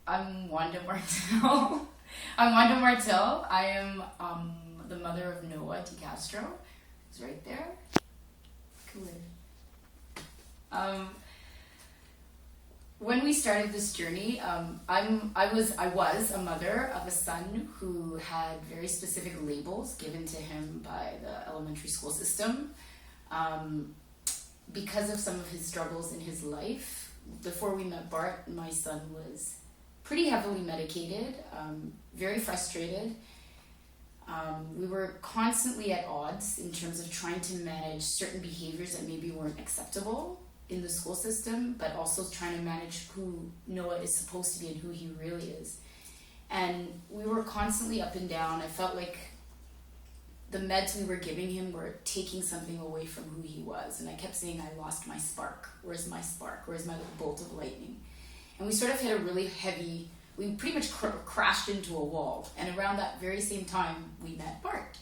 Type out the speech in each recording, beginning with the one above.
I'm Wanda Martel. I'm Wanda Martel. I am the mother of Noah DiCastro. He's right there. Cool. When we started this journey, I was a mother of a son who had very specific labels given to him by the elementary school system. Because of some of his struggles in his life, before we met Bart, my son was pretty heavily medicated, very frustrated. We were constantly at odds in terms of trying to manage certain behaviors that maybe weren't acceptable in the school system, but also trying to manage who Noah is supposed to be and who he really is. And we were constantly up and down. I felt like the meds we were giving him were taking something away from who he was. And I kept saying, I lost my spark. Where's my spark? Where's my bolt of lightning? And we sort of hit a really heavy, we pretty much crashed into a wall. And around that very same time, we met Bart.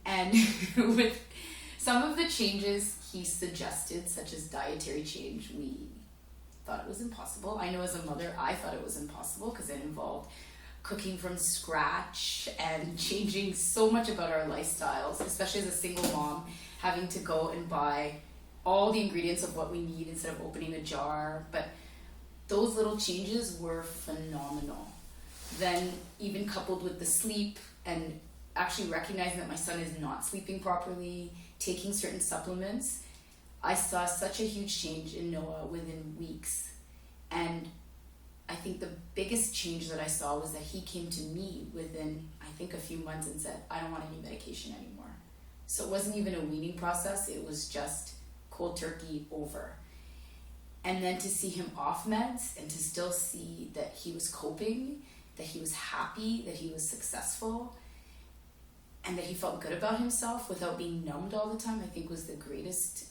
And with some of the changes he suggested, such as dietary change, we thought it was impossible. I know as a mother, I thought it was impossible because it involved cooking from scratch and changing so much about our lifestyles, especially as a single mom, having to go and buy all the ingredients of what we need instead of opening a jar. But those little changes were phenomenal. Then even coupled with the sleep and actually recognizing that my son is not sleeping properly, taking certain supplements, I saw such a huge change in Noah within weeks. And I think the biggest change that I saw was that he came to me within, I think, a few months and said, I don't want any medication anymore. So it wasn't even a weaning process, it was just cold turkey over. And then to see him off meds and to still see that he was coping, that he was happy, that he was successful, and that he felt good about himself without being numbed all the time, I think was the greatest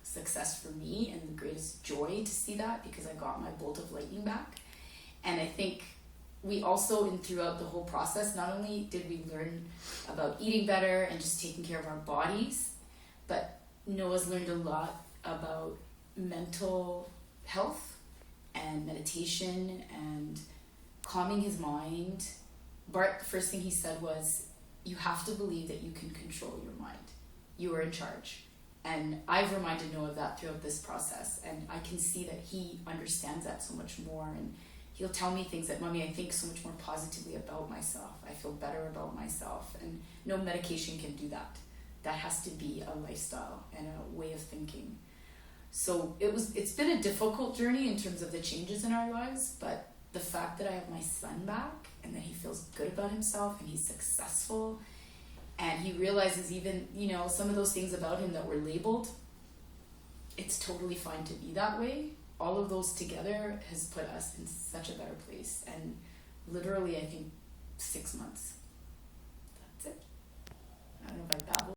success for me and the greatest joy to see that, because I got my bolt of lightning back. And I think we also, throughout the whole process, not only did we learn about eating better and just taking care of our bodies, but Noah's learned a lot about mental health and meditation and calming his mind. Bart, the first thing he said was, you have to believe that you can control your mind. You are in charge. And I've reminded Noah of that throughout this process. And I can see that he understands that so much more. And he'll tell me things that, Mommy, I think so much more positively about myself. I feel better about myself. And no medication can do that. That has to be a lifestyle and a way of thinking. So it's been a difficult journey in terms of the changes in our lives, but the fact that I have my son back and that he feels good about himself and he's successful and he realizes even, some of those things about him that were labeled, it's totally fine to be that way. All of those together has put us in such a better place. And literally, I think 6 months. That's it. I don't know if I babbled.